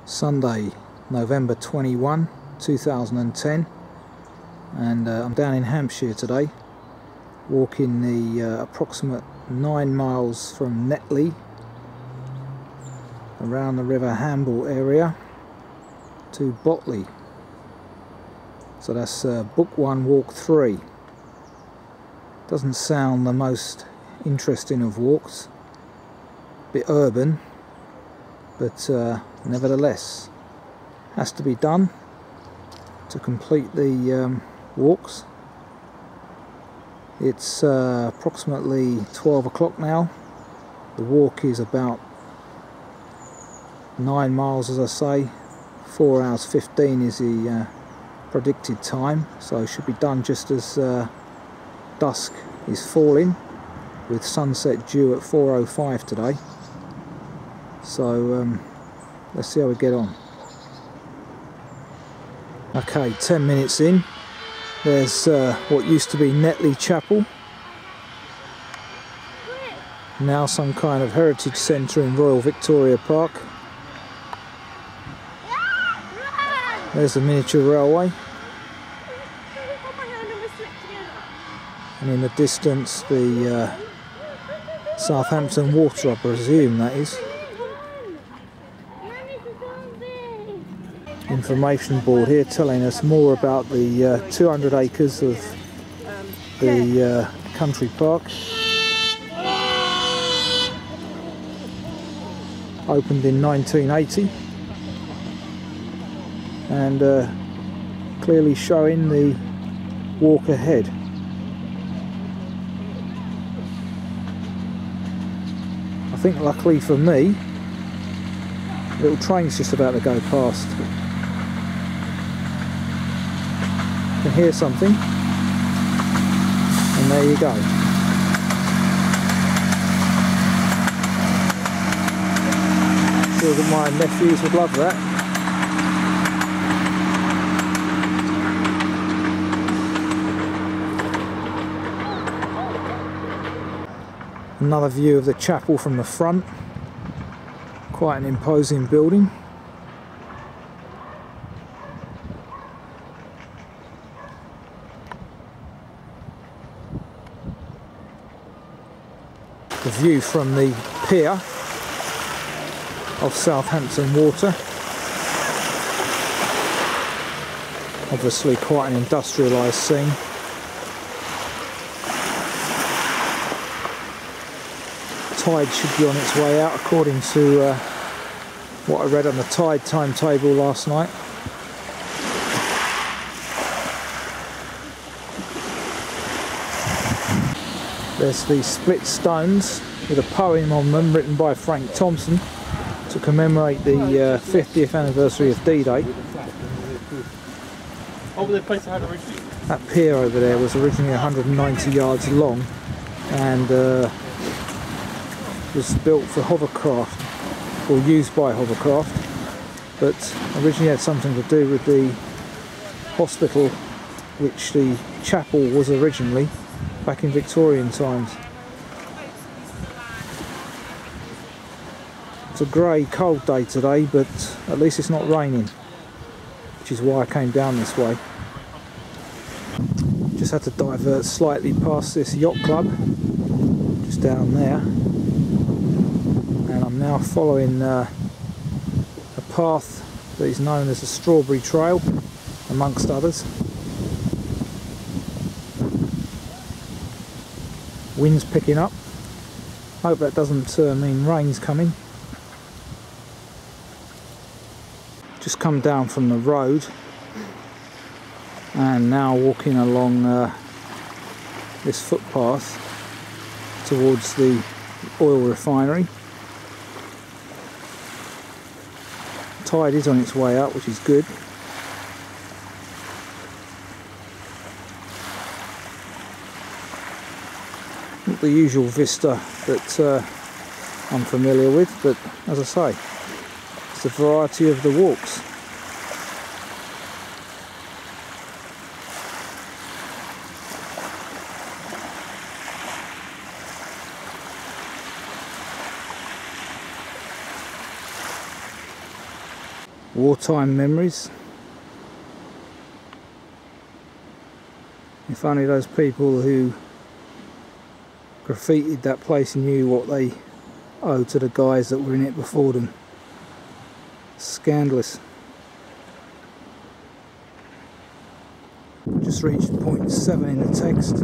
Sunday, November 21, 2010, and I'm down in Hampshire today, walking the approximate 9 miles from Netley around the River Hamble area to Botley. So that's book 1, walk 3. Doesn't sound the most interesting of walks, bit urban, but nevertheless has to be done to complete the walks. It's approximately 12 o'clock now. The walk is about 9 miles, as I say. 4 hours 15 is the predicted time, so it should be done just as dusk is falling, with sunset due at 4:05 today. So let's see how we get on. Okay, 10 minutes in. There's what used to be Netley Chapel, now some kind of heritage centre in Royal Victoria Park. There's the miniature railway, and in the distance the Southampton Water, I presume that is. Information board here telling us more about the 200 acres of the country park. Opened in 1980, and clearly showing the walk ahead. I think luckily for me, a little train's just about to go past. You can hear something, and there you go. I'm sure that my nephews would love that. Another view of the chapel from the front. Quite an imposing building. The view from the pier of Southampton Water. Obviously quite an industrialised scene. Tide should be on its way out according to what I read on the tide timetable last night. There's the split stones with a poem on them written by Frank Thompson to commemorate the 50th anniversary of D-Day. That pier over there was originally 190 yards long and was built for hovercraft, or used by hovercraft, but originally had something to do with the hospital which the chapel was originally, back in Victorian times. It's a grey, cold day today, but at least it's not raining, which is why I came down this way. Just had to divert slightly past this yacht club, just down there, and I'm now following a path that is known as the Strawberry Trail, amongst others. Wind's picking up. Hope that doesn't mean rain's coming. Just come down from the road and now walking along this footpath towards the oil refinery. Tide is on its way out, which is good. Not the usual vista that I'm familiar with, but as I say, it's the variety of the walks. Wartime memories. If only those people who graffitied that place knew what they owe to the guys that were in it before them. Scandalous. Just reached point 7 in the text.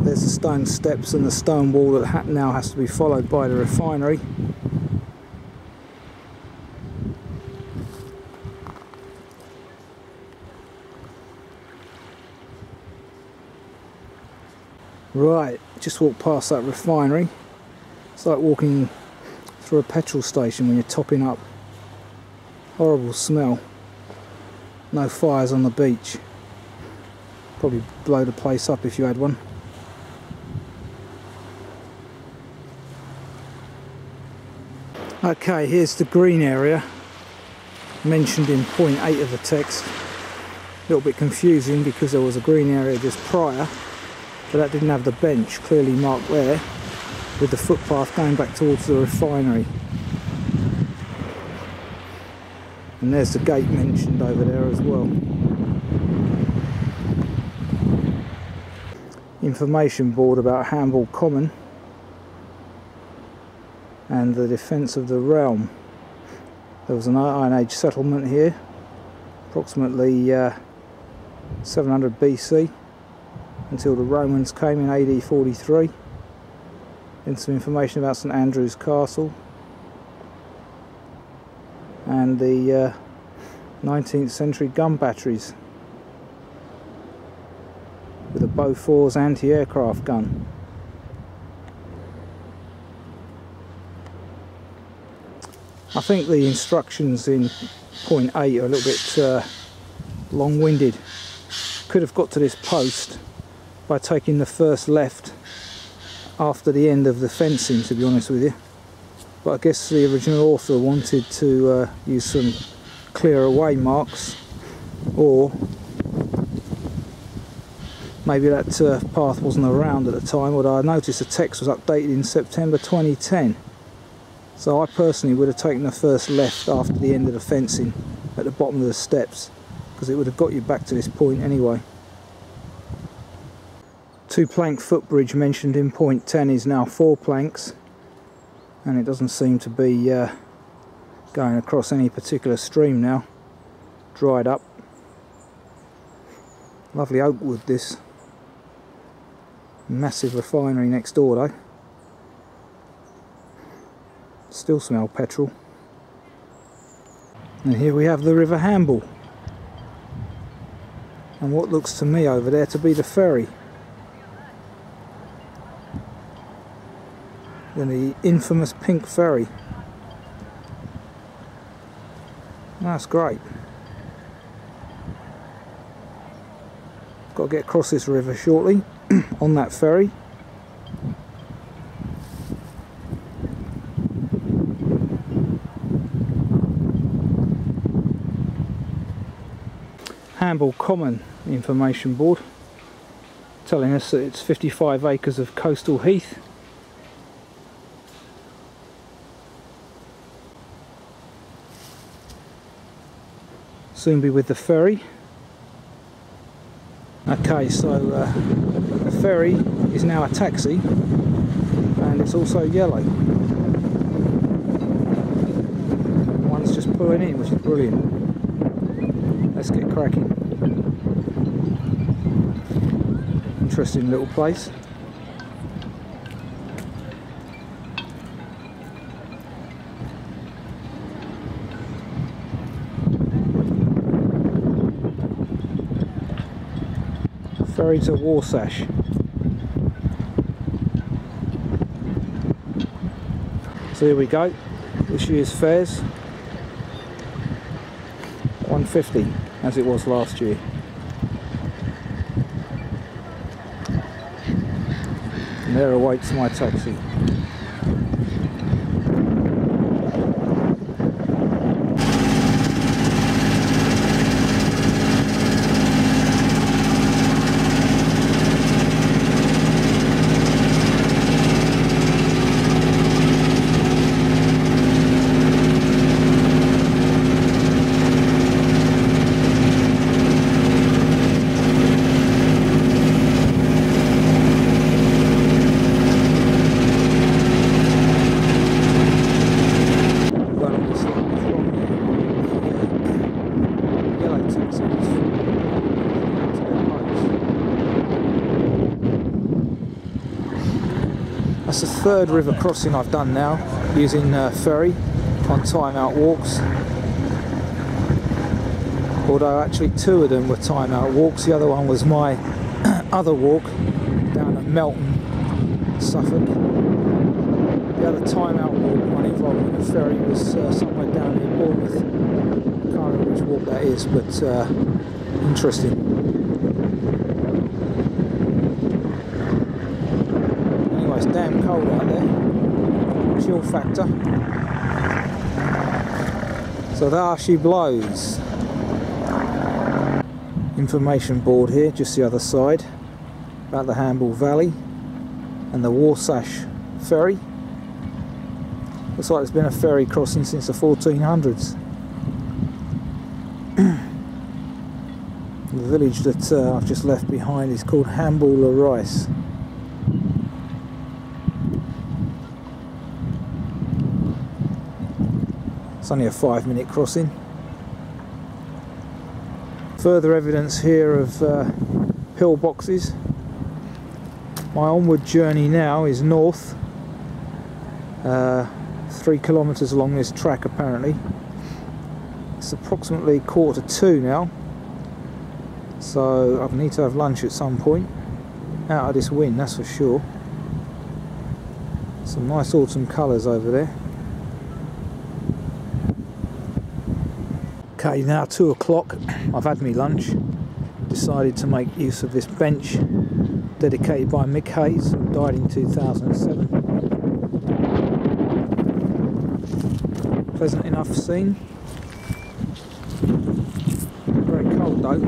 There's the stone steps and the stone wall that now has to be followed by the refinery. Right, just walked past that refinery. It's like walking through a petrol station when you're topping up. Horrible smell. No fires on the beach. Probably blow the place up if you had one. Okay, here's the green area mentioned in point 8 of the text. A little bit confusing because there was a green area just prior, but that didn't have the bench clearly marked there, with the footpath going back towards the refinery. And there's the gate mentioned over there as well. Information board about Hamble Common and the defence of the realm. There was an Iron Age settlement here, approximately 700 BC, until the Romans came in AD 43. Then some information about St Andrew's Castle and the 19th century gun batteries with a Bofors anti-aircraft gun. I think the instructions in point 8 are a little bit long-winded. Could have got to this post by taking the first left after the end of the fencing, to be honest with you, but I guess the original author wanted to use some clear away marks, or maybe that path wasn't around at the time. Although I noticed the text was updated in September 2010, so I personally would have taken the first left after the end of the fencing at the bottom of the steps, because it would have got you back to this point anyway. 2-plank footbridge mentioned in point 10 is now 4 planks, and it doesn't seem to be going across any particular stream now. Dried up. Lovely oak wood, this. Massive refinery next door though. Still smell petrol. And here we have the River Hamble, and what looks to me over there to be the ferry. Then the infamous pink ferry. That's great. Got to get across this river shortly on that ferry. Hamble Common information board telling us that it's 55 acres of coastal heath. Soon be with the ferry. Okay, so the ferry is now a taxi, and it's also yellow. One's just pulling in, which is brilliant. Let's get cracking. Interesting little place. Ferry to Warsash. So here we go. This year's fares, £1.50 as it was last year. And there awaits my taxi. third river crossing I've done now using ferry on time-out walks. Although actually 2 of them were time-out walks. The other one was my other walk down at Melton, Suffolk. The other time-out walk, one involving a ferry, was somewhere down near Bournemouth. I can't remember which walk that is, but interesting. Anyway, it's damn cold out there. Chill factor. So there she blows. Information board here, just the other side, about the Hamble Valley and the Warsash ferry. Looks like there's been a ferry crossing since the 1400s. The village that I've just left behind is called Hamble Rice. It's only a 5-minute crossing. Further evidence here of pillboxes. My onward journey now is north, 3 kilometres along this track apparently. It's approximately 1:45 now, so I need to have lunch at some point. Out of this wind, that's for sure. Some nice autumn colours over there. Okay, now 2 o'clock, I've had me lunch, decided to make use of this bench dedicated by Mick Hayes, who died in 2007. Pleasant enough scene. Very cold though.